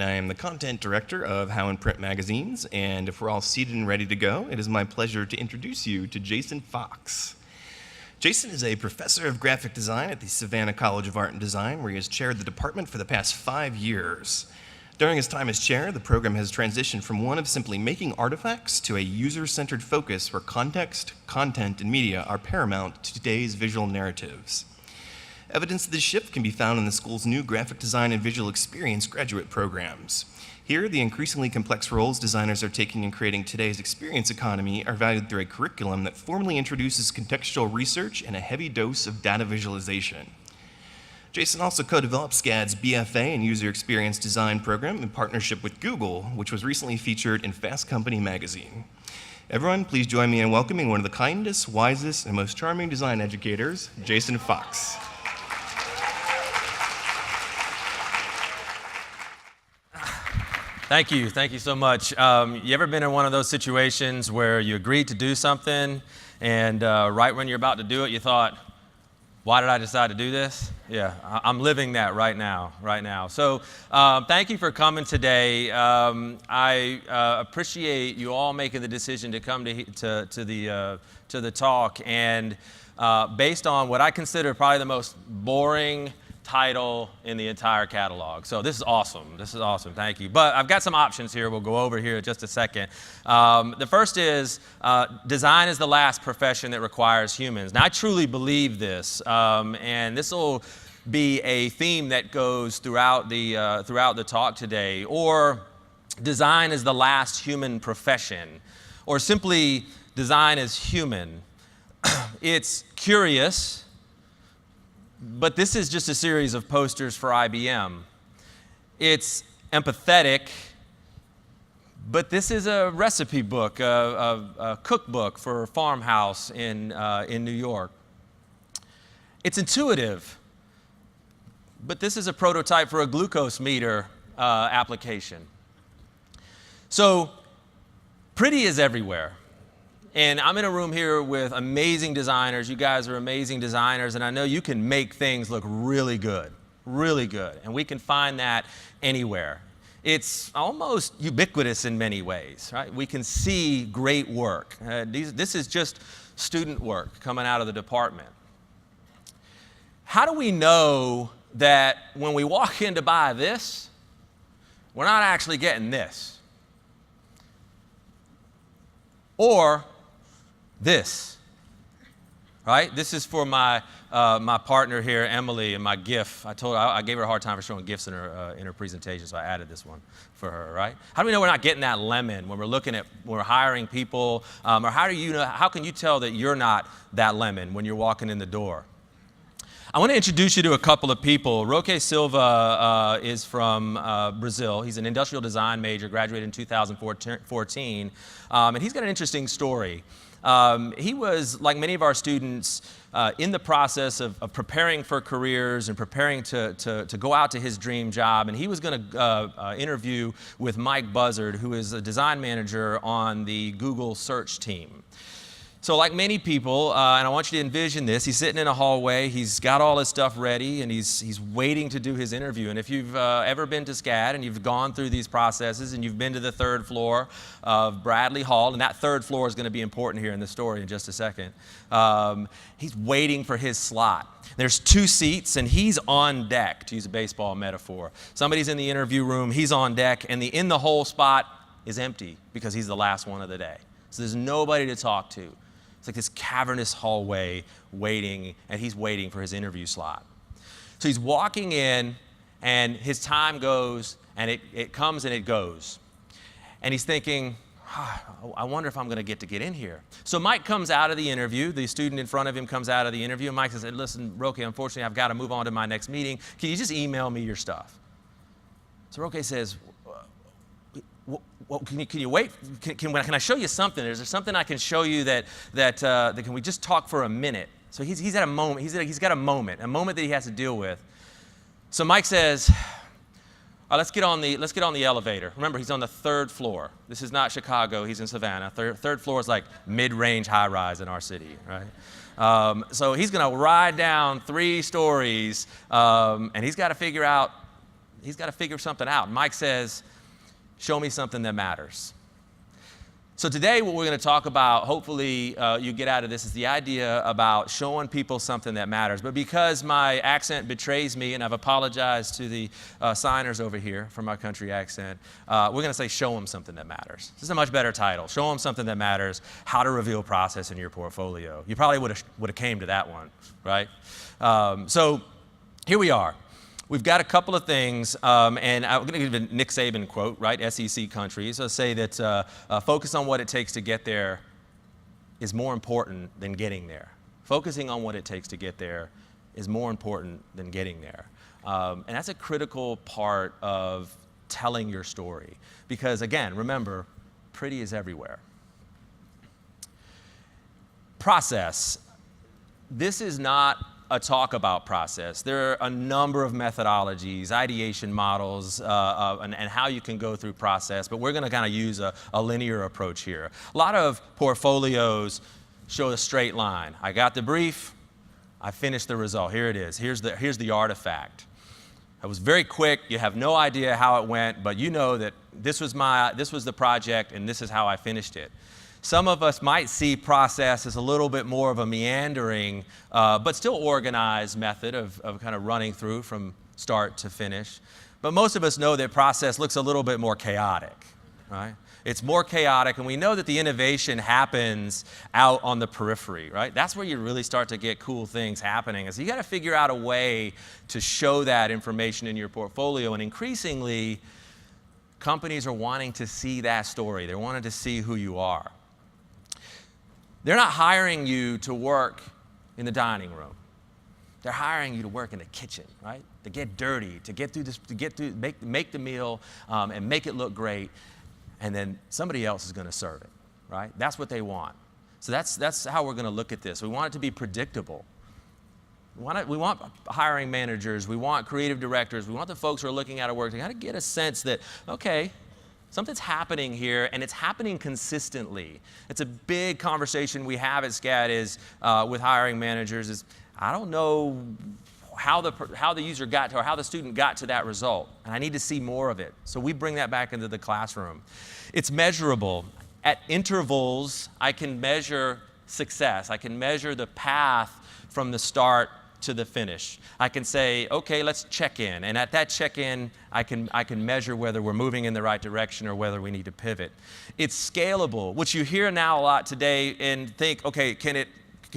and I am the content director of How in Print magazines. And if we're all seated and ready to go, it is my pleasure to introduce you to Jason Fox. Jason is a professor of graphic design at the Savannah College of Art and Design, where he has chaired the department for the past 5 years. During his time as chair, the program has transitioned from one of simply making artifacts to a user-centered focus where context, content, and media are paramount to today's visual narratives. Evidence of this shift can be found in the school's new graphic design and visual experience graduate programs. Here, the increasingly complex roles designers are taking in creating today's experience economy are valued through a curriculum that formally introduces contextual research and a heavy dose of data visualization. Jason also co-developed SCAD's BFA in User Experience Design program in partnership with Google, which was recently featured in Fast Company magazine. Everyone, please join me in welcoming one of the kindest, wisest, and most charming design educators, Jason Fox. Thank you so much. You ever been in one of those situations where you agreed to do something and right when you're about to do it, you thought, why did I decide to do this? Yeah, I'm living that right now. So thank you for coming today. I appreciate you all making the decision to come to the talk, and based on what I consider probably the most boring title in the entire catalog. So this is awesome, thank you. But I've got some options here we'll go over here in just a second. The first is, design is the last profession that requires humans. Now I truly believe this, and this will be a theme that goes throughout the talk today. Or design is the last human profession, or simply design is human. It's curious, but this is just a series of posters for IBM. It's empathetic, but this is a recipe book, a cookbook for a farmhouse in New York. It's intuitive, but this is a prototype for a glucose meter application. So pretty is everywhere. And I'm in a room here with amazing designers. You guys are amazing designers, and I know you can make things look really good. And we can find that anywhere. It's almost ubiquitous in many ways, right? We can see great work. This is just student work coming out of the department. How do we know that when we walk in to buy this, we're not actually getting this? Or this, right? This is for my partner here, Emily, and my GIF. I gave her a hard time for showing GIFs in her presentation, so I added this one for her, right? How do we know we're not getting that lemon when we're hiring people, or how can you tell that you're not that lemon when you're walking in the door? I want to introduce you to a couple of people. Roque Silva is from Brazil. He's an industrial design major, graduated in 2014, and he's got an interesting story. He was, like many of our students, in the process of preparing for careers and preparing to go out to his dream job, and he was going to interview with Mike Buzzard, who is a design manager on the Google search team. So like many people, and I want you to envision this, he's sitting in a hallway, he's got all his stuff ready, and he's waiting to do his interview. And if you've ever been to SCAD and you've gone through these processes and you've been to the 3rd floor of Bradley Hall, and that 3rd floor is going to be important here in the story in just a second, he's waiting for his slot. There's 2 seats, and he's on deck, to use a baseball metaphor. Somebody's in the interview room, he's on deck, and the in the hole spot is empty because he's the last one of the day. So there's nobody to talk to. It's like this cavernous hallway waiting, and he's waiting for his interview slot. So he's walking in, and his time goes, and it comes and it goes. And he's thinking, I wonder if I'm going to get in here. So Mike comes out of the interview. The student in front of him comes out of the interview, and Mike says, listen, Roque, unfortunately, I've got to move on to my next meeting. Can you just email me your stuff? So Roque says, well, can you wait? Can I show you something? Is there something I can show you that can we just talk for a minute? So he's at a moment. He's got a moment that he has to deal with. So Mike says, let's get on the elevator. Remember, he's on the 3rd floor. This is not Chicago. He's in Savannah. Third floor is like mid-range high-rise in our city, right? So he's going to ride down 3 stories, and he's got to figure out he's got to figure something out. Mike says, show me something that matters. So today what we're going to talk about, hopefully you get out of this, is the idea about showing people something that matters. But because my accent betrays me, and I've apologized to the signers over here for my country accent, we're going to say show them something that matters. This is a much better title. Show them something that matters, how to reveal process in your portfolio. You probably would have came to that one, right? So here we are. We've got a couple of things, and I'm going to give a Nick Saban quote, right? SEC country. So say that focus on what it takes to get there is more important than getting there. Focusing on what it takes to get there is more important than getting there. And that's a critical part of telling your story. Because again, remember, pretty is everywhere. Process. This is not a talk about process. There are a number of methodologies, ideation models, and how you can go through process, but we're going to kind of use a linear approach here. A lot of portfolios show a straight line. I got the brief, I finished the result. Here it is. Here's the artifact. It was very quick. You have no idea how it went, but you know that this was the project, and this is how I finished it. Some of us might see process as a little bit more of a meandering, but still organized method of kind of running through from start to finish. But most of us know that process looks a little bit more chaotic, right? It's more chaotic, and we know that the innovation happens out on the periphery, right? That's where you really start to get cool things happening. And so you got to figure out a way to show that information in your portfolio, and increasingly, companies are wanting to see that story. They're wanting to see who you are. They're not hiring you to work in the dining room. They're hiring you to work in the kitchen, right? To get dirty, to get through this, make the meal and make it look great, and then somebody else is going to serve it, right? That's what they want. So that's how we're going to look at this. We want it to be predictable. We want hiring managers. We want creative directors. We want the folks who are looking at our work to kind of get a sense that, okay, something's happening here, and it's happening consistently. It's a big conversation we have at SCAD is with hiring managers is, I don't know how the user got to, or how the student got to that result, and I need to see more of it. So we bring that back into the classroom. It's measurable. At intervals, I can measure success. I can measure the path from the start to the finish. I can say, okay, let's check in. And at that check-in, I can measure whether we're moving in the right direction or whether we need to pivot. It's scalable, which you hear now a lot today and think, okay, can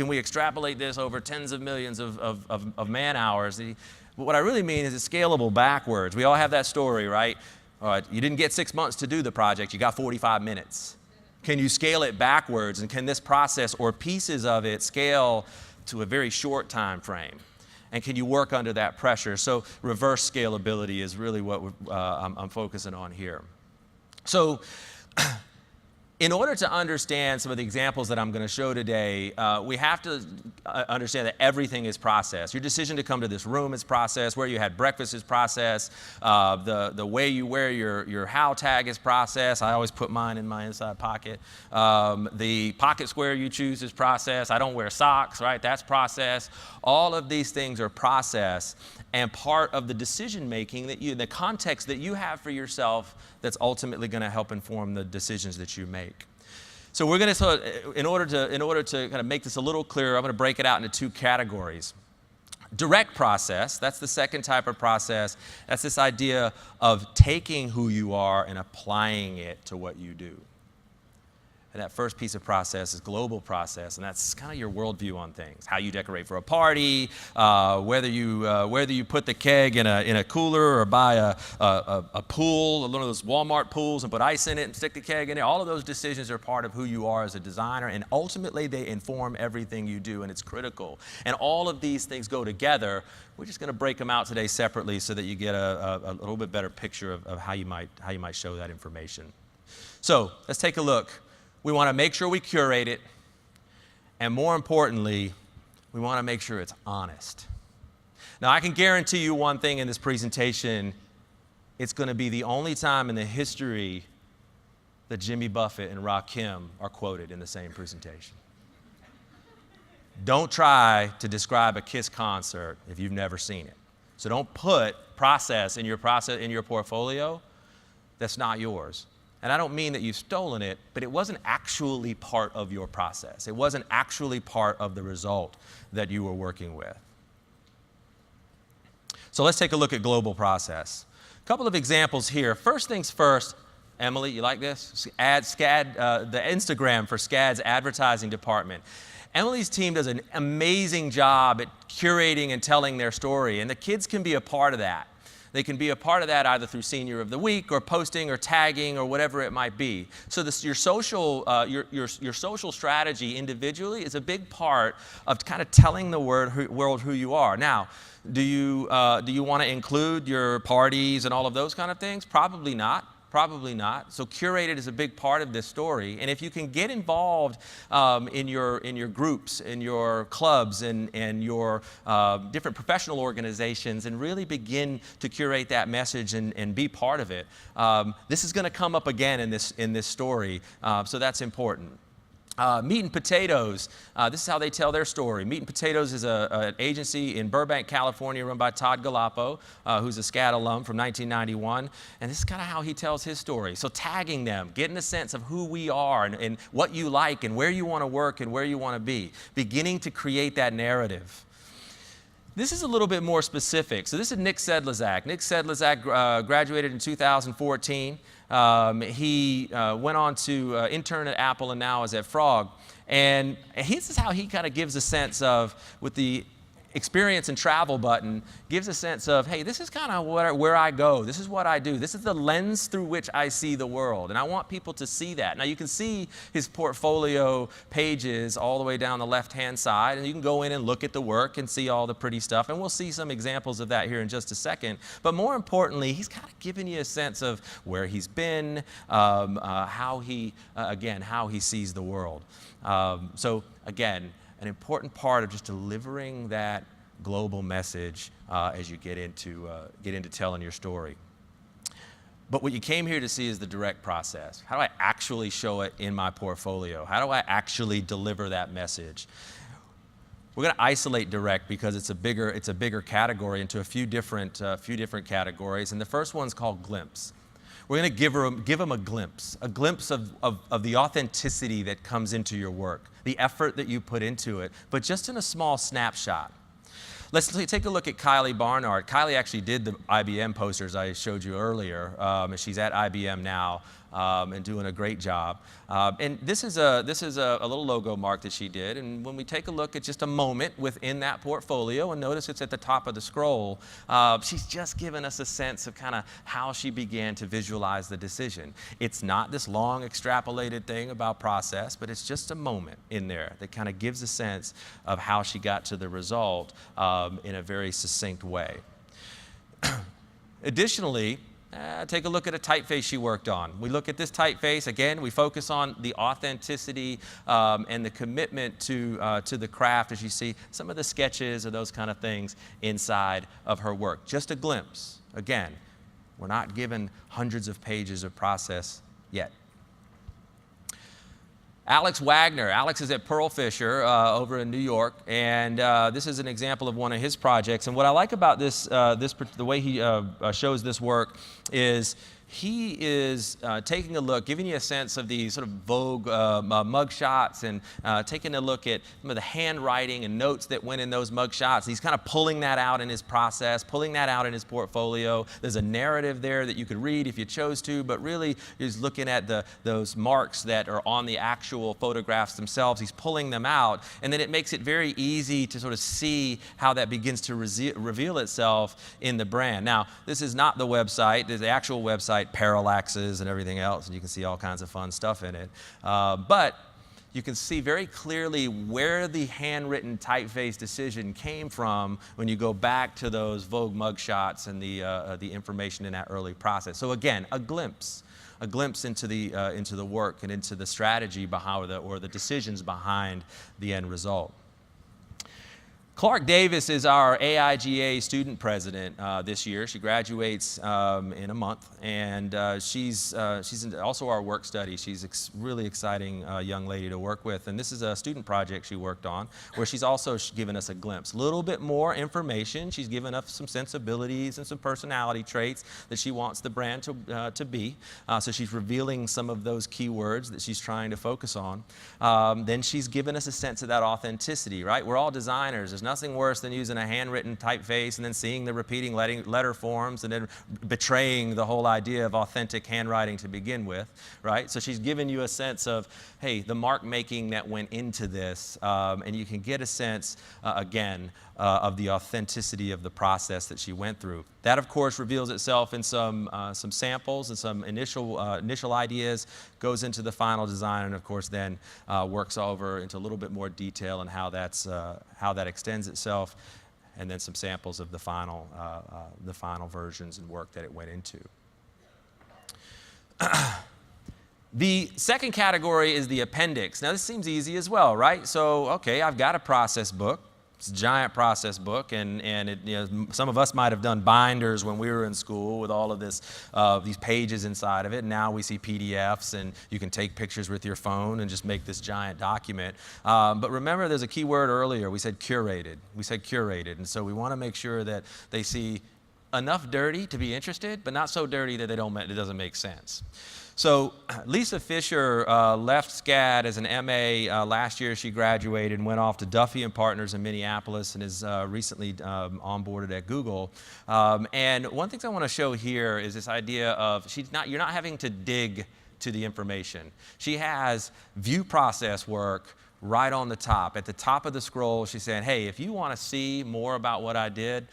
we extrapolate this over tens of millions of man hours? What I really mean is it's scalable backwards. We all have that story, right? You didn't get 6 months to do the project, you got 45 minutes. Can you scale it backwards, and can this process or pieces of it scale to a very short time frame? And can you work under that pressure? So reverse scalability is really what I'm focusing on here. So in order to understand some of the examples that I'm going to show today, we have to understand that everything is process. Your decision to come to this room is process. Where you had breakfast is process. The way you wear your HOW tag is process. I always put mine in my inside pocket. The pocket square you choose is process. I don't wear socks, right? That's process. All of these things are process and part of the decision making the context that you have for yourself that's ultimately going to help inform the decisions that you make. So we're going to, in order to kind of make this a little clearer, I'm going to break it out into two categories. Direct process, that's the second type of process. That's this idea of taking who you are and applying it to what you do. And that first piece of process is global process, and that's kind of your worldview on things. How you decorate for a party, whether you put the keg in a cooler or buy a pool, one of those Walmart pools, and put ice in it and stick the keg in it. All of those decisions are part of who you are as a designer, and ultimately they inform everything you do, and it's critical. And all of these things go together. We're just going to break them out today separately so that you get a little bit better picture of how you might show that information. So let's take a look. We want to make sure we curate it, and more importantly, we want to make sure it's honest. Now, I can guarantee you one thing in this presentation: it's going to be the only time in the history that Jimmy Buffett and Rakim are quoted in the same presentation. Don't try to describe a Kiss concert if you've never seen it. So don't put process in your portfolio that's not yours. And I don't mean that you've stolen it, but it wasn't actually part of your process. It wasn't actually part of the result that you were working with. So let's take a look at global process. A couple of examples here. First things first, Emily, you like this? SCAD, the Instagram for SCAD's advertising department. Emily's team does an amazing job at curating and telling their story, and the kids can be a part of that. They can be a part of that either through Senior of the Week or posting or tagging or whatever it might be. So your social strategy individually is a big part of kind of telling the world who you are. Now, do you want to include your parties and all of those kind of things? Probably not. Probably not. So curated is a big part of this story. And if you can get involved in your groups, in your clubs, and your different professional organizations, and really begin to curate that message and be part of it, this is going to come up again in this story. So that's important. Meat and Potatoes, this is how they tell their story. Meat and Potatoes is an agency in Burbank, California, run by Todd Galapo, who's a SCAD alum from 1991. And this is kind of how he tells his story. So tagging them, getting a sense of who we are and what you like and where you want to work and where you want to be. Beginning to create that narrative. This is a little bit more specific. So this is Nick Sedlizak. Nick Sedlizak graduated in 2014. He went on to intern at Apple and now is at Frog. And this is how he kind of gives a sense of, with the experience and travel button, gives a sense of, hey, this is kind of where I go. This is what I do. This is the lens through which I see the world. And I want people to see that. Now, you can see his portfolio pages all the way down the left-hand side, and you can go in and look at the work and see all the pretty stuff. And we'll see some examples of that here in just a second. But more importantly, he's kind of giving you a sense of where he's been, how he sees the world. So again, an important part of just delivering that global message as you get into telling your story. But what you came here to see is the direct process. How do I actually show it in my portfolio? How do I actually deliver that message? We're going to isolate direct because it's a bigger category into a few different categories. And the first one's called glimpse. We're going to give them a glimpse of the authenticity that comes into your work, the effort that you put into it, but just in a small snapshot. Let's take a look at Kylie Barnard. Kylie actually did the IBM posters I showed you earlier. She's at IBM now and doing a great job. And this is a little logo mark that she did. And when we take a look at just a moment within that portfolio, and notice it's at the top of the scroll, she's just given us a sense of kind of how she began to visualize the decision. It's not this long extrapolated thing about process, but it's just a moment in there that kind of gives a sense of how she got to the result in a very succinct way. Additionally, take a look at a typeface she worked on. We look at this typeface, again, we focus on the authenticity and the commitment to the craft, as you see some of the sketches or those kind of things inside of her work. Just a glimpse. Again, we're not given hundreds of pages of process yet. Alex Wagner. Alex is at Pearl Fisher over in New York, and this is an example of one of his projects. And what I like about the way he shows this work is he is taking a look, giving you a sense of the sort of Vogue mugshots and taking a look at some of the handwriting and notes that went in those mugshots. He's kind of pulling that out in his process, pulling that out in his portfolio. There's a narrative there that you could read if you chose to, but really he's looking at those marks that are on the actual photographs themselves. He's pulling them out, and then it makes it very easy to sort of see how that begins to reveal itself in the brand. Now, this is not the website. There's the actual website, parallaxes and everything else, and you can see all kinds of fun stuff in it. But you can see very clearly where the handwritten typeface decision came from when you go back to those Vogue mugshots and the information in that early process. So again, a glimpse into the work and into the strategy behind or the decisions behind the end result. Clark Davis is our AIGA student president this year. She graduates in a month, and she's also our work study. She's really exciting young lady to work with, and this is a student project she worked on where she's also given us a glimpse, a little bit more information. She's given us some sensibilities and some personality traits that she wants the brand to be. So she's revealing some of those keywords that she's trying to focus on. Then she's given us a sense of that authenticity, right? We're all designers. There's nothing worse than using a handwritten typeface and then seeing the repeating letter forms and then betraying the whole idea of authentic handwriting to begin with, right? So she's given you a sense of, hey, the mark making that went into this, and you can get a sense, again, of the authenticity of the process that she went through. That, of course, reveals itself in some samples and some initial ideas, goes into the final design, and of course then works over into a little bit more detail on how that extends itself, and then some samples of the final versions and work that it went into. The second category is the appendix. Now this seems easy as well, right? So, okay, I've got a process book. It's a giant process book, and it, some of us might have done binders when we were in school with all of this, these pages inside of it. Now we see PDFs, and you can take pictures with your phone and just make this giant document. But remember, there's a key word earlier. We said curated. We said curated, and so we want to make sure that they see enough dirty to be interested, but not so dirty that it doesn't make sense. So Lisa Fisher left SCAD as an MA last year. She graduated and went off to Duffy & Partners in Minneapolis and is recently onboarded at Google. And one thing I want to show here is this idea of you're not having to dig to the information. She has view process work right on the top. At the top of the scroll, she's saying, hey, if you want to see more about what I did,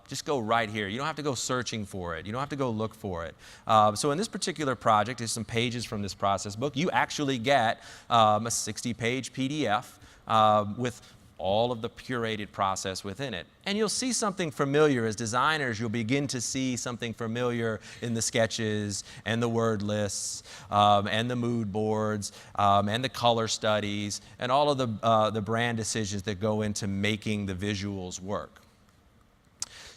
just go right here. You don't have to go searching for it. You don't have to go look for it. So in this particular project, there's some pages from this process book. You actually get a 60-page PDF with all of the curated process within it. And you'll see something familiar. As designers, you'll begin to see something familiar in the sketches and the word lists and the mood boards and the color studies and all of the brand decisions that go into making the visuals work.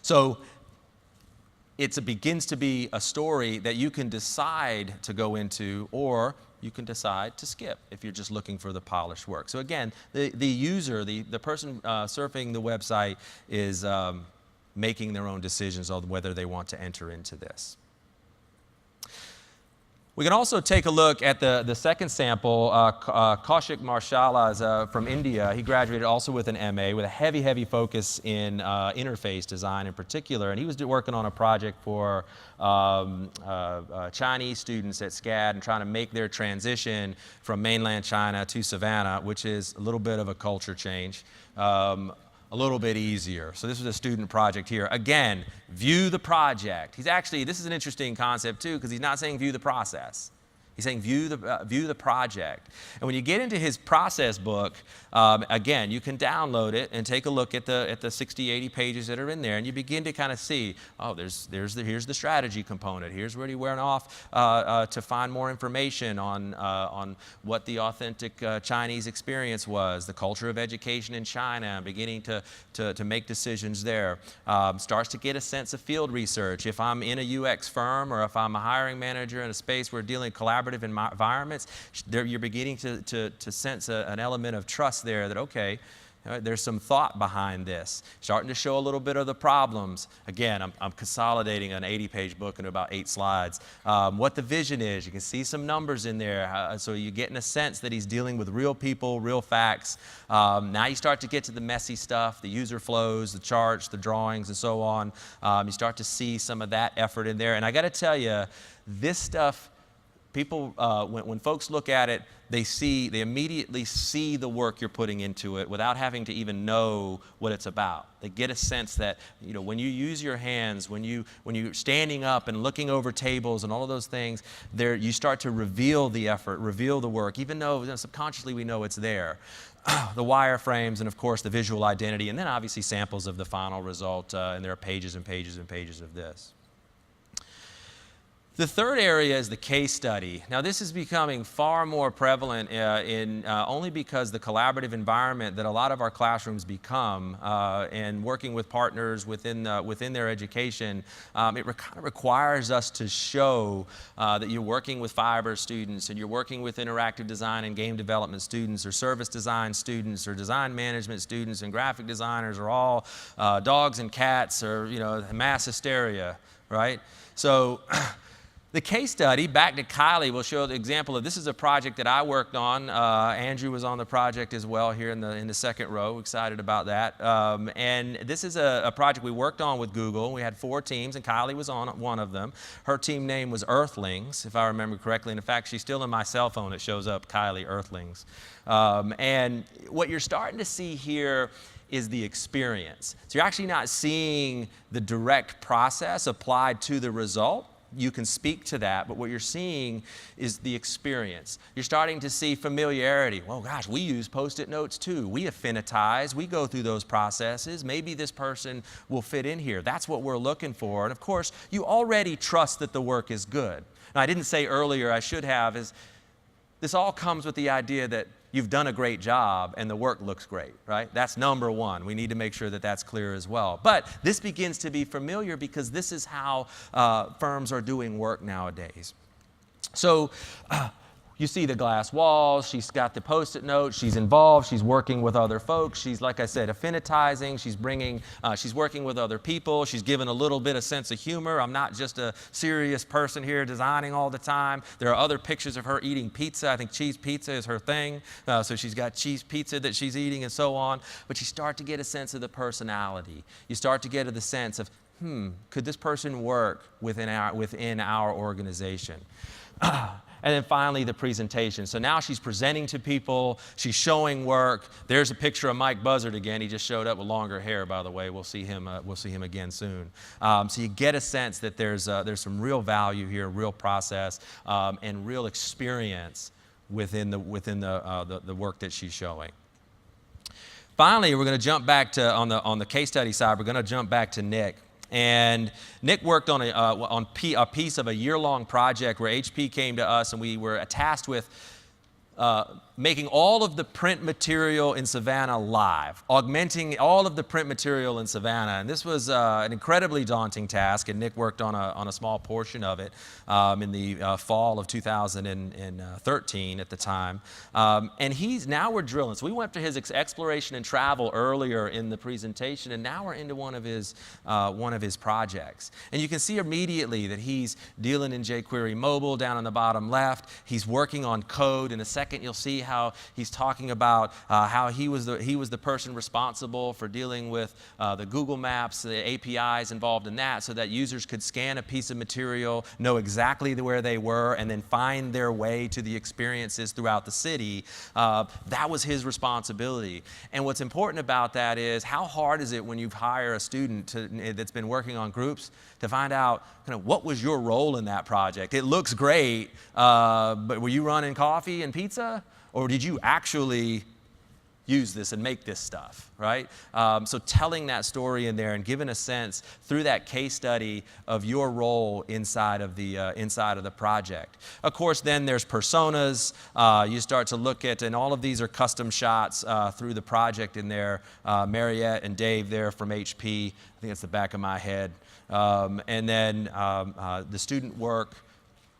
So it begins to be a story that you can decide to go into, or you can decide to skip if you're just looking for the polished work. So again, the user, the person surfing the website is making their own decisions on whether they want to enter into this. We can also take a look at the second sample. Kaushik Marshala is from India. He graduated also with an MA with a heavy focus in interface design in particular. And he was working on a project for Chinese students at SCAD and trying to make their transition from mainland China to Savannah, which is a little bit of a culture change. A little bit easier. So this was a student project here. Again, view the project. This is an interesting concept too, because he's not saying view the process. He's saying view the project. And when you get into his process book, again, you can download it and take a look at the 60, 80 pages that are in there, and you begin to kind of see, oh, here's the strategy component. Here's where he went off to find more information on what the authentic Chinese experience was, the culture of education in China, and beginning to make decisions there. Starts to get a sense of field research. If I'm in a UX firm or if I'm a hiring manager in a space where we're dealing collaborative environments, you're beginning to sense an element of trust there that, okay, there's some thought behind this. Starting to show a little bit of the problems. Again, I'm consolidating an 80-page book into about 8 slides. What the vision is, you can see some numbers in there, so you're getting a sense that he's dealing with real people, real facts. Now you start to get to the messy stuff, the user flows, the charts, the drawings, and so on. You start to see some of that effort in there. And I got to tell you, this stuff, people, when folks look at it, they immediately see the work you're putting into it without having to even know what it's about. They get a sense that, when you use your hands, when you're standing up and looking over tables and all of those things, you start to reveal the effort, reveal the work, even though subconsciously we know it's there. The wireframes and, of course, the visual identity, and then obviously samples of the final result, and there are pages and pages and pages of this. The third area is the case study. Now, this is becoming far more prevalent only because the collaborative environment that a lot of our classrooms become and working with partners within their education, kind of requires us to show that you're working with fiber students and you're working with interactive design and game development students or service design students or design management students and graphic designers are all dogs and cats or, mass hysteria, right? So the case study, back to Kylie, will show the example of this is a project that I worked on. Andrew was on the project as well here in the second row. Excited about that. And this is a project we worked on with Google. We had 4 teams, and Kylie was on one of them. Her team name was Earthlings, if I remember correctly. And in fact, she's still in my cell phone. It shows up, Kylie Earthlings. And what you're starting to see here is the experience. So you're actually not seeing the direct process applied to the result. You can speak to that, but what you're seeing is the experience. You're starting to see familiarity. Well, gosh, we use Post-it notes too. We affinitize. We go through those processes. Maybe this person will fit in here. That's what we're looking for. And of course, you already trust that the work is good. Now, I didn't say earlier, I should have, is this all comes with the idea that you've done a great job and the work looks great, right? That's number one. We need to make sure that that's clear as well. But this begins to be familiar because this is how firms are doing work nowadays. So you see the glass walls, she's got the Post-it notes, she's involved, she's working with other folks, she's, like I said, affinitizing, she's working with other people, she's given a little bit of sense of humor. I'm not just a serious person here designing all the time. There are other pictures of her eating pizza. I think cheese pizza is her thing, so she's got cheese pizza that she's eating and so on. But you start to get a sense of the personality. You start to get the sense of, could this person work within our organization? And then finally, the presentation. So now she's presenting to people. She's showing work. There's a picture of Mike Buzzard again. He just showed up with longer hair, by the way. We'll see him again soon. So you get a sense that there's some real value here, real process, and real experience within the work that she's showing. Finally, we're going to jump back to on the case study side. We're going to jump back to Nick. And Nick worked on a piece of a year-long project where HP came to us and we were tasked with making all of the print material in Savannah live, augmenting all of the print material in Savannah. And this was an incredibly daunting task, and Nick worked on a small portion of it in the fall of 2013 at the time. And now we're drilling. So we went to his exploration and travel earlier in the presentation, and now we're into one of his projects. And you can see immediately that he's dealing in jQuery Mobile down on the bottom left. He's working on code. In a second, you'll see how he's talking about how he was the person responsible for dealing with the Google Maps, the APIs involved in that, so that users could scan a piece of material, know exactly where they were, and then find their way to the experiences throughout the city. That was his responsibility. And what's important about that is how hard is it when you hire a student that's been working on groups to find out kind of what was your role in that project. It looks great, but were you running coffee and pizza? Or did you actually use this and make this stuff, right? So telling that story in there and giving a sense through that case study of your role inside of the project. Of course, then there's personas. You start to look at, and all of these are custom shots through the project in there. Mariette and Dave there from HP. I think that's the back of my head. And then the student work.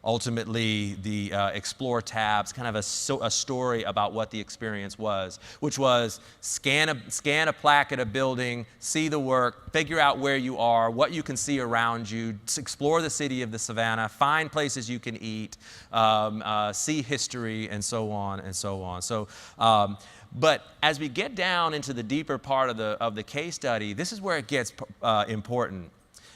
Ultimately, the Explore tabs, kind of a story about what the experience was, which was scan a plaque at a building, see the work, figure out where you are, what you can see around you, explore the city of the Savannah, find places you can eat, see history, and so on and so on. So, but as we get down into the deeper part of the case study, this is where it gets important.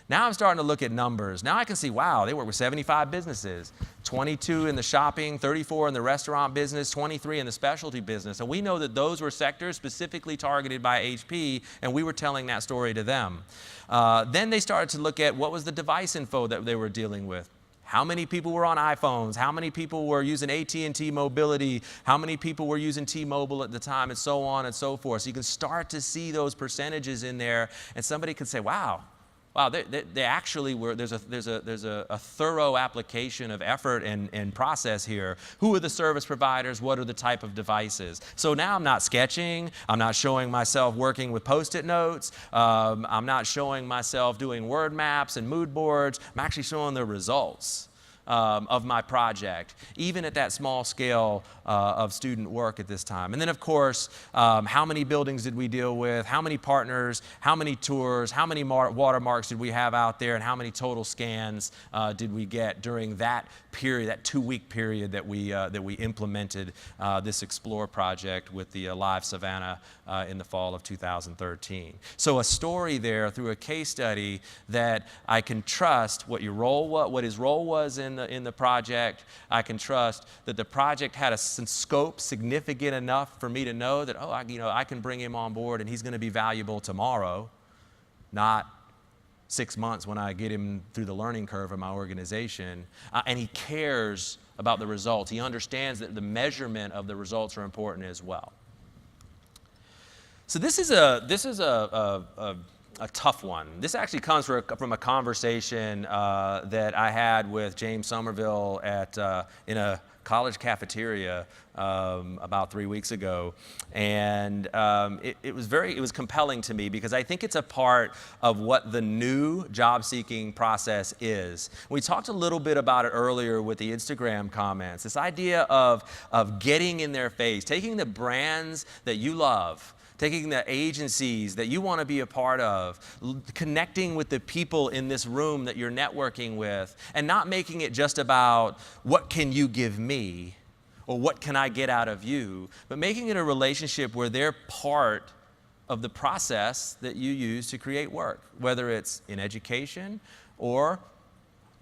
Now I'm starting to look at numbers. Now I can see, wow, they work with 75 businesses, 22 in the shopping, 34 in the restaurant business, 23 in the specialty business. And we know that those were sectors specifically targeted by HP, and we were telling that story to them. Then they started to look at what was the device info that they were dealing with. How many people were on iPhones? How many people were using AT&T Mobility? How many people were using T-Mobile at the time, and so on and so forth. So you can start to see those percentages in there, and somebody could say, wow, wow, they actually were, there's a thorough application of effort and process here. Who are the service providers? What are the type of devices? So now I'm not sketching. I'm not showing myself working with Post-it notes. I'm not showing myself doing word maps and mood boards. I'm actually showing the results of my project, even at that small scale of student work at this time. And then, of course, how many buildings did we deal with? How many partners? How many tours? How many watermarks did we have out there? And how many total scans did we get during that period, that 2-week period that we implemented this Explore project with the Live Savannah in the fall of 2013. So a story there through a case study that I can trust what his role was in the project. I can trust that the project had a scope significant enough for me to know that, I can bring him on board and he's going to be valuable tomorrow, not 6 months when I get him through the learning curve of my organization. And he cares about the results. He understands that the measurement of the results are important as well. So this is a tough one. This actually comes from a conversation that I had with James Somerville in a college cafeteria about 3 weeks ago, and it was compelling to me because I think it's a part of what the new job-seeking process is. We talked a little bit about it earlier with the Instagram comments. This idea of getting in their face, taking the brands that you love, taking the agencies that you want to be a part of, connecting with the people in this room that you're networking with, and not making it just about what can you give me or what can I get out of you, but making it a relationship where they're part of the process that you use to create work, whether it's in education or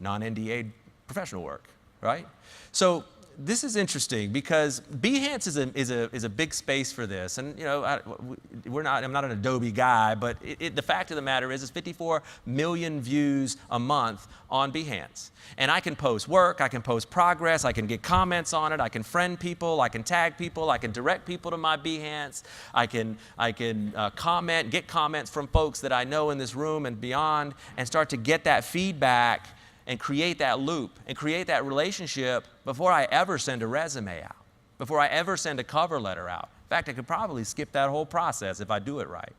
non-NDA professional work, right? So this is interesting because Behance is a big space for this, and I'm not an Adobe guy, but the fact of the matter is, it's 54 million views a month on Behance, and I can post work, I can post progress, I can get comments on it, I can friend people, I can tag people, I can direct people to my Behance, I can comment, get comments from folks that I know in this room and beyond, and start to get that feedback and create that loop and create that relationship before I ever send a resume out, before I ever send a cover letter out. In fact, I could probably skip that whole process if I do it right.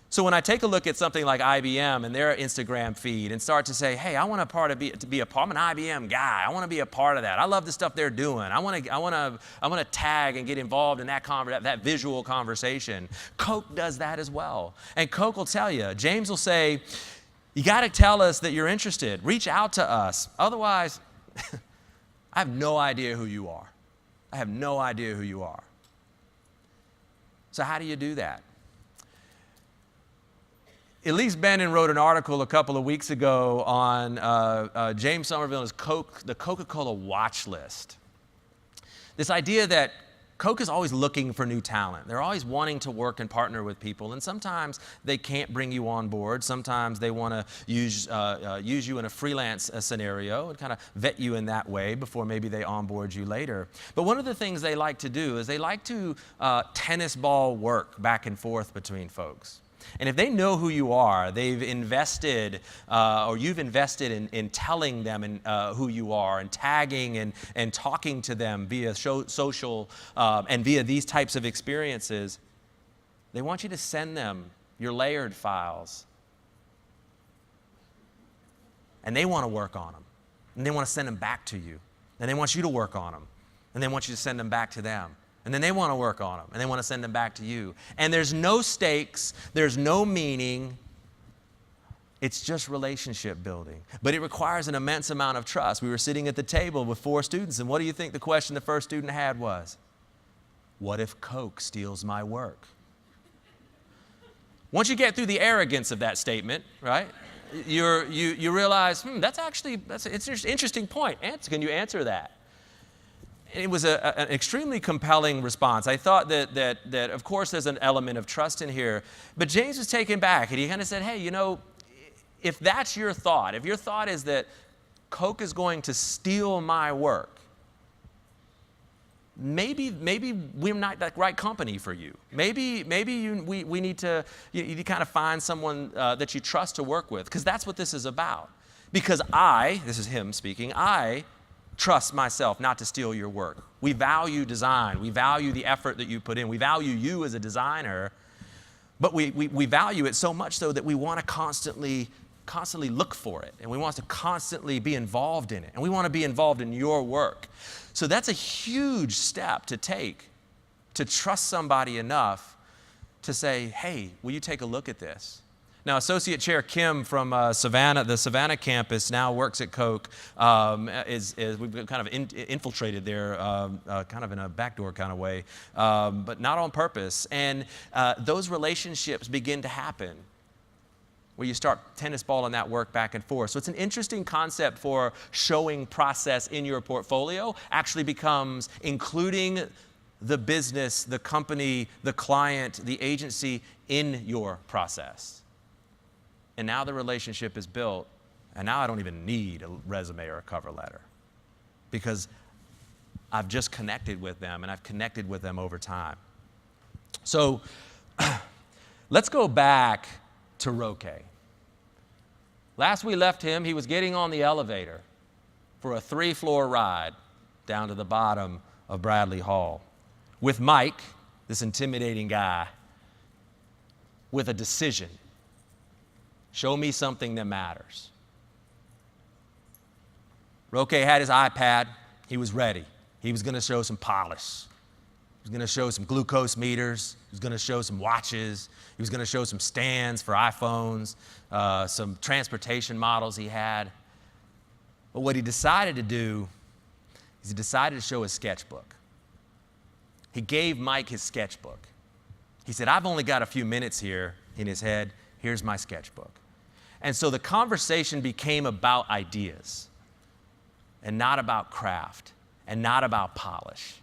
So when I take a look at something like IBM and their Instagram feed and start to say, hey, I want I'm an IBM guy. I want to be a part of that. I love the stuff they're doing. I want to tag and get involved in that visual conversation. Coke does that as well. And Coke will tell you, James will say, you got to tell us that you're interested. Reach out to us. Otherwise, I have no idea who you are. I have no idea who you are. So how do you do that? Elise Bennon wrote an article a couple of weeks ago on James Somerville and the Coca-Cola watch list. This idea that Coke is always looking for new talent. They're always wanting to work and partner with people, and sometimes they can't bring you on board. Sometimes they want to use you in a freelance scenario and kind of vet you in that way before maybe they onboard you later. But one of the things they like to do is they like to tennis ball work back and forth between folks. And if they know who you are, they've invested, or you've invested in telling them who you are and tagging and talking to them via social and via these types of experiences, they want you to send them your layered files. And they want to work on them. And they want to send them back to you. And they want you to work on them. And they want you to send them back to them. And then they want to work on them, and they want to send them back to you. And there's no stakes, there's no meaning. It's just relationship building. But it requires an immense amount of trust. We were sitting at the table with 4 students, and what do you think the question the first student had was? What if Coke steals my work? Once you get through the arrogance of that statement, right, you realize, that's an interesting point. Can you answer that? It was an extremely compelling response. I thought that of course there's an element of trust in here, but James was taken back and he kind of said, hey, if that's your thought, if your thought is that Coke is going to steal my work, maybe we're not the right company for you. Maybe we need to, you need to kind of find someone that you trust to work with, because that's what this is about. Because this is him speaking, I trust myself not to steal your work. We value design. We value the effort that you put in. We value you as a designer, but we value it so much so that we want to constantly look for it, and we want to constantly be involved in it, and we want to be involved in your work. So that's a huge step to take, to trust somebody enough to say, hey, will you take a look at this? Now, Associate Chair Kim from the Savannah campus now works at Coke. We've kind of infiltrated there, kind of in a backdoor kind of way, but not on purpose. And those relationships begin to happen, where you start tennis balling that work back and forth. So it's an interesting concept for showing process in your portfolio actually becomes including the business, the company, the client, the agency in your process. And now the relationship is built, and now I don't even need a resume or a cover letter, because I've just connected with them, and I've connected with them over time. So let's go back to Roque. Last we left him, he was getting on the elevator for a 3-floor ride down to the bottom of Bradley Hall with Mike, this intimidating guy, with a decision. Show me something that matters. Roque had his iPad. He was ready. He was going to show some polish. He was going to show some glucose meters. He was going to show some watches. He was going to show some stands for iPhones, some transportation models he had. But what he decided to do is he decided to show his sketchbook. He gave Mike his sketchbook. He said, I've only got a few minutes here in his head. Here's my sketchbook. And so the conversation became about ideas and not about craft and not about polish.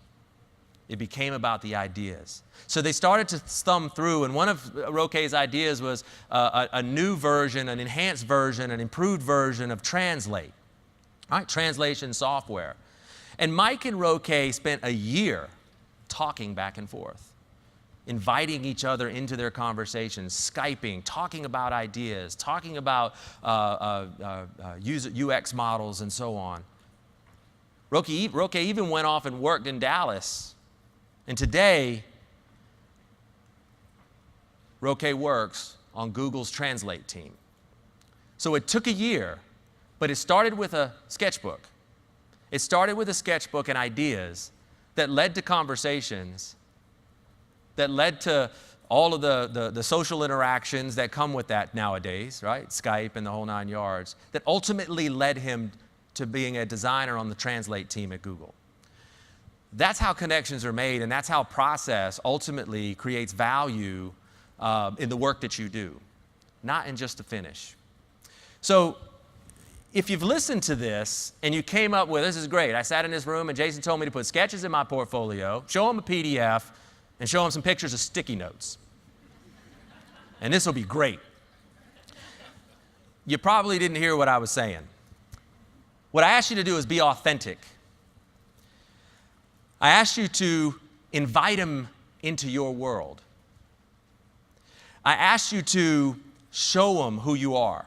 It became about the ideas. So they started to thumb through, and one of Roque's ideas was a new version, an enhanced version, an improved version of Translate, right? Translation software. And Mike and Roque spent a year talking back and forth, inviting each other into their conversations, Skyping, talking about ideas, talking about UX models and so on. Roque even went off and worked in Dallas. And today, Roque works on Google's Translate team. So it took a year, but it started with a sketchbook. It started with a sketchbook and ideas that led to conversations, that led to all of the social interactions that come with that nowadays, right? Skype and the whole 9 yards, that ultimately led him to being a designer on the Translate team at Google. That's how connections are made, and that's how process ultimately creates value in the work that you do, not in just the finish. So if you've listened to this and you came up with, this is great, I sat in this room and Jason told me to put sketches in my portfolio, show him a PDF, and show him some pictures of sticky notes. And this will be great. You probably didn't hear what I was saying. What I asked you to do is be authentic. I asked you to invite him into your world. I asked you to show him who you are.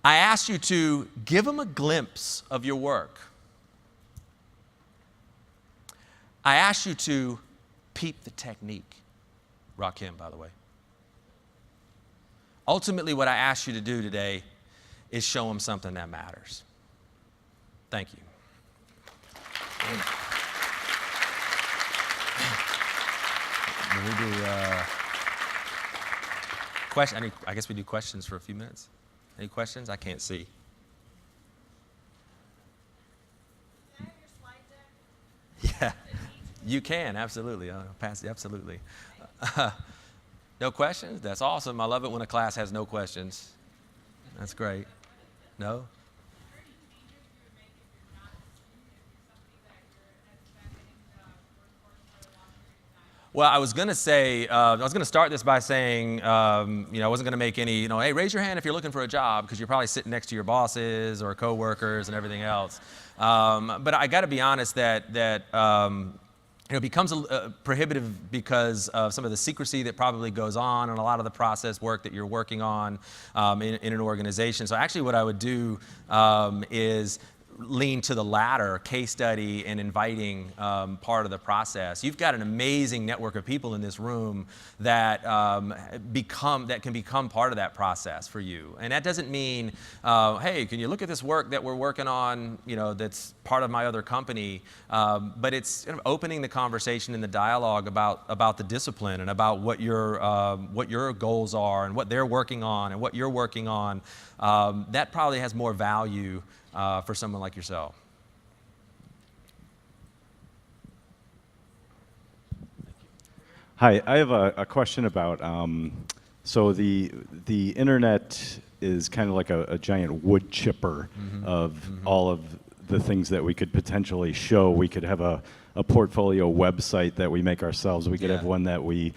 I asked you to give him a glimpse of your work. I asked you to peep the technique. Rakim, by the way. Ultimately, what I asked you to do today is show him something that matters. Thank you. We do question. I guess we do questions for a few minutes. Any questions? I can't see. Can I have your slide deck? Yeah, you can, absolutely. I'll pass it, absolutely. No questions? That's awesome. I love it when a class has no questions. That's great. No? Well, I was going to say, I was going to start this by saying, I wasn't going to make any, hey, raise your hand if you're looking for a job, because you're probably sitting next to your bosses or coworkers and everything else. But I got to be honest that it becomes prohibitive because of some of the secrecy that probably goes on and a lot of the process work that you're working on in an organization. So actually what I would do is lean to the latter, case study and inviting part of the process. You've got an amazing network of people in this room that can become part of that process for you. And that doesn't mean, hey, can you look at this work that we're working on, that's part of my other company, but it's kind of opening the conversation and the dialogue about the discipline and about what your goals are and what they're working on and what you're working on. That probably has more value for someone like yourself. Hi, I have a question about, so the internet is kind of like a giant wood chipper of all of the things that we could potentially show. We could have a portfolio website that we make ourselves. We could have one that we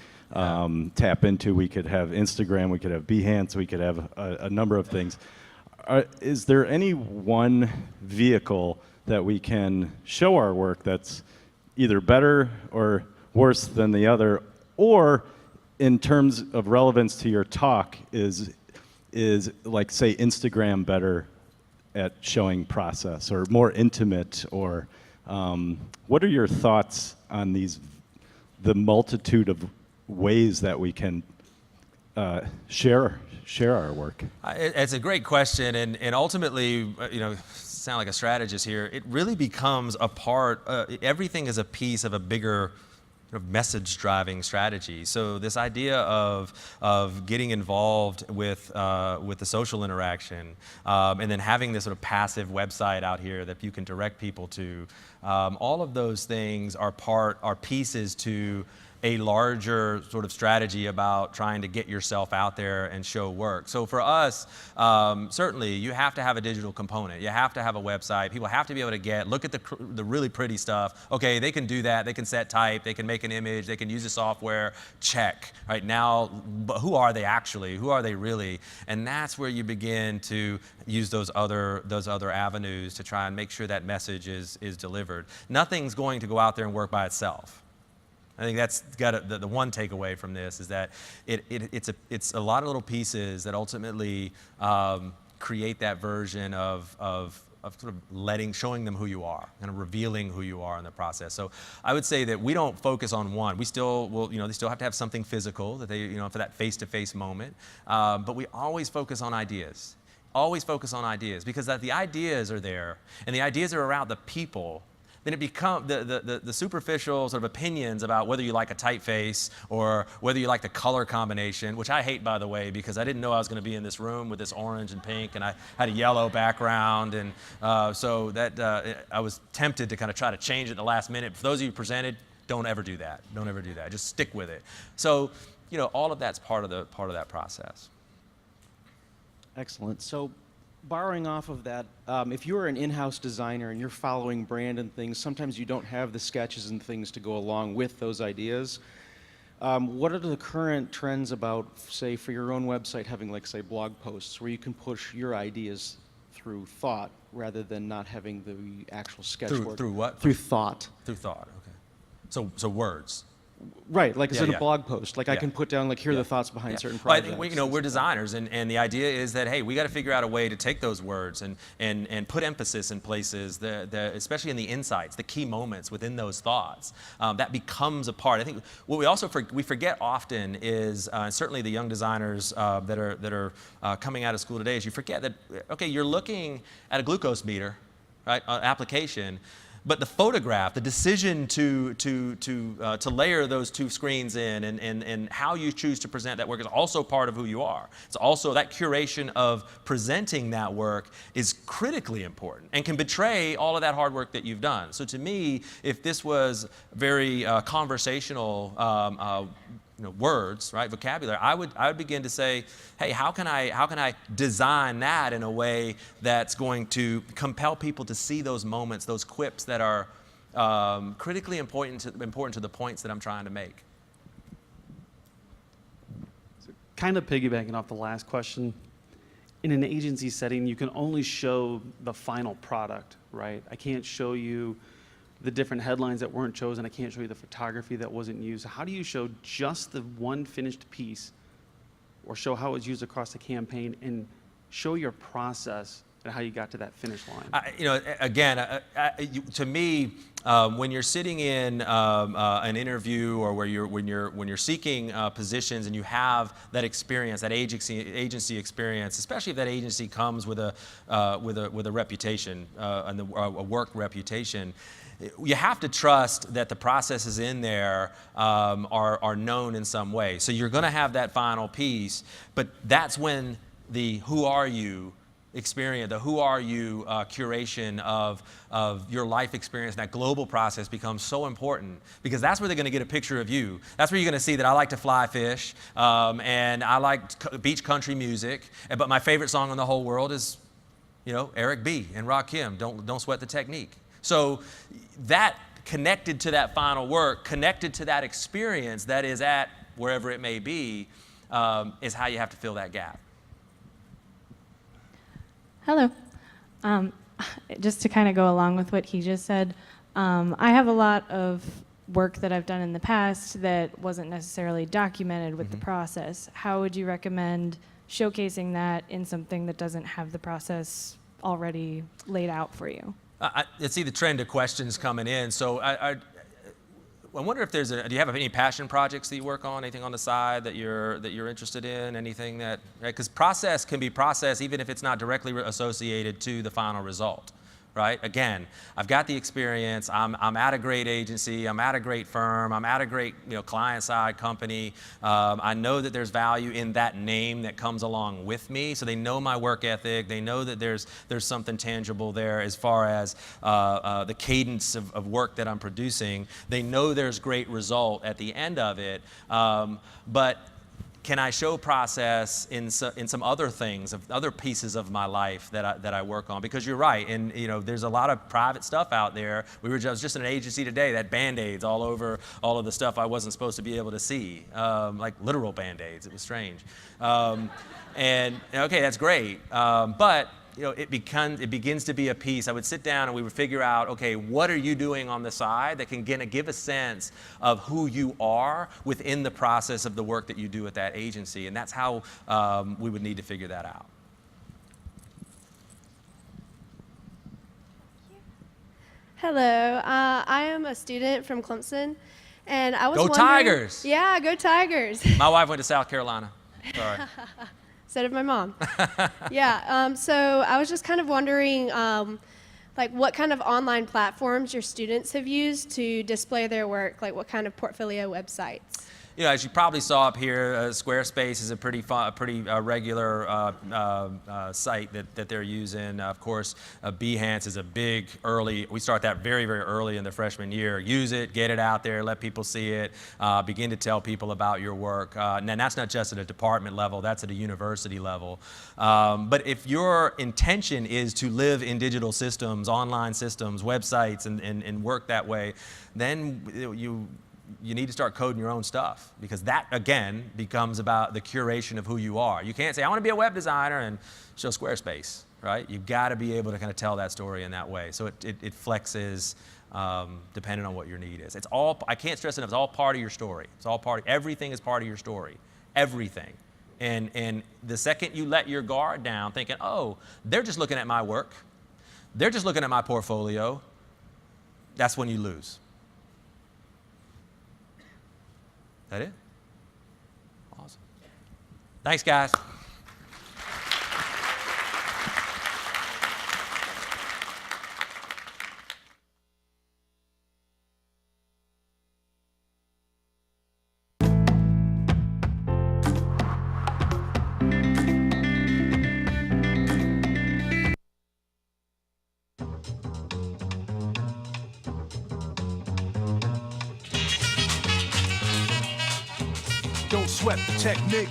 tap into. We could have Instagram. We could have Behance. We could have a number of things. Is there any one vehicle that we can show our work that's either better or worse than the other, or in terms of relevance to your talk, is like, say, Instagram better at showing process or more intimate, or what are your thoughts on the multitude of ways that we can share our work? It's a great question, and ultimately, sound like a strategist here. It really becomes a part. Everything is a piece of a bigger message-driving strategy. So this idea of getting involved with the social interaction, and then having this sort of passive website out here that you can direct people to, all of those things are pieces to a larger sort of strategy about trying to get yourself out there and show work. So for us, certainly you have to have a digital component. You have to have a website. People have to be able to look at the really pretty stuff. Okay, they can do that. They can set type. They can make an image. They can use the software. Check. Right now, but who are they actually? Who are they really? And that's where you begin to use those other avenues to try and make sure that message is delivered. Nothing's going to go out there and work by itself. I think that's got the one takeaway from this is that it's a lot of little pieces that ultimately create that version of sort of showing them who you are, kind of revealing who you are in the process. So I would say that we don't focus on one. We still will, they still have to have something physical that they, for that face-to-face moment. But we always focus on ideas. Always focus on ideas, because the ideas are there, and the ideas are around the people. Then it becomes the superficial sort of opinions about whether you like a typeface or whether you like the color combination, which I hate, by the way, because I didn't know I was going to be in this room with this orange and pink, and I had a yellow background, and so that I was tempted to kind of try to change it at the last minute. For those of you who presented, don't ever do that. Don't ever do that. Just stick with it. So, all of that's part of that process. Excellent. So, borrowing off of that, if you're an in-house designer and you're following brand and things, sometimes you don't have the sketches and things to go along with those ideas. What are the current trends about, say, for your own website, having, like, say, blog posts where you can push your ideas through thought rather than not having the actual sketchboard? Through what? Through thought. Through thought, okay. So words. Right, like it's in Yeah. a blog post. Like I can put down, like, here are the thoughts behind certain projects. Well, I think we're designers, and the idea is that, hey, we got to figure out a way to take those words and put emphasis in places, especially in the insights, the key moments within those thoughts. That becomes a part. I think what we also we forget often is, certainly the young designers that are coming out of school today, is you forget that, okay, you're looking at a glucose meter, right, application. But the photograph, the decision to layer those two screens in and how you choose to present that work is also part of who you are. It's also that curation of presenting that work is critically important and can betray all of that hard work that you've done. So to me, if this was very conversational words, right, vocabulary, I would begin to say, hey, how can I design that in a way that's going to compel people to see those moments, those quips that are critically important to the points that I'm trying to make. kind of piggybacking off the last question, in an agency setting, you can only show the final product, right? I can't show you the different headlines that weren't chosen. I can't show you the photography that wasn't used. How do you show just the one finished piece, or show how it was used across the campaign, and show your process and how you got to that finish line? To me, when you're sitting in an interview, or when you're seeking positions and you have that experience, that agency experience, especially if that agency comes with a reputation and a work reputation, you have to trust that the processes in there are known in some way. So you're going to have that final piece, but that's when the who are you experience, the who are you curation of your life experience, that global process becomes so important, because that's where they're going to get a picture of you. That's where you're going to see that I like to fly fish, and I like beach country music, but my favorite song in the whole world is, Eric B. and Rakim, Don't Sweat the Technique. So that connected to that final work, connected to that experience that is at wherever it may be, is how you have to fill that gap. Hello. Just to kind of go along with what he just said, I have a lot of work that I've done in the past that wasn't necessarily documented with the process. How would you recommend showcasing that in something that doesn't have the process already laid out for you? I see the trend of questions coming in. So I wonder if do you have any passion projects that you work on, anything on the side that you're interested in, anything that, because process can be process even if it's not directly associated to the final result, right? Again, I've got the experience, I'm at a great agency, I'm at a great firm, I'm at a great client-side company. I know that there's value in that name that comes along with me, so they know my work ethic, they know that there's something tangible there as far as the cadence of work that I'm producing. They know there's great result at the end of it, but can I show process in some other things, of other pieces of my life that I work on? Because you're right, and there's a lot of private stuff out there. I was just in an agency today that Band-Aids all over all of the stuff I wasn't supposed to be able to see, like literal Band-Aids. It was strange, and okay, that's great, but it begins to be a piece. I would sit down and we would figure out, okay, what are you doing on the side that can give a sense of who you are within the process of the work that you do at that agency, and that's how we would need to figure that out. Hello, I am a student from Clemson, and I was Go wondering— Tigers! Yeah, go Tigers! My wife went to South Carolina. Sorry. So did my mom. Yeah, so I was just kind of wondering, what kind of online platforms your students have used to display their work, like what kind of portfolio websites? As you probably saw up here, Squarespace is a pretty regular site that they're using. Of course, Behance is a big we start that very, very early in the freshman year. Use it, get it out there, let people see it, begin to tell people about your work. And that's not just at a department level, that's at a university level. But if your intention is to live in digital systems, online systems, websites, and work that way, then you need to start coding your own stuff, because that, again, becomes about the curation of who you are. You can't say, I want to be a web designer and show Squarespace, right? You've got to be able to kind of tell that story in that way. So it flexes depending on what your need is. It's all, I can't stress enough, it's all part of your story. It's all everything is part of your story. Everything. And the second you let your guard down thinking, oh, they're just looking at my work, they're just looking at my portfolio, that's when you lose. That it? Awesome. Thanks, guys. Don't sweat the technique.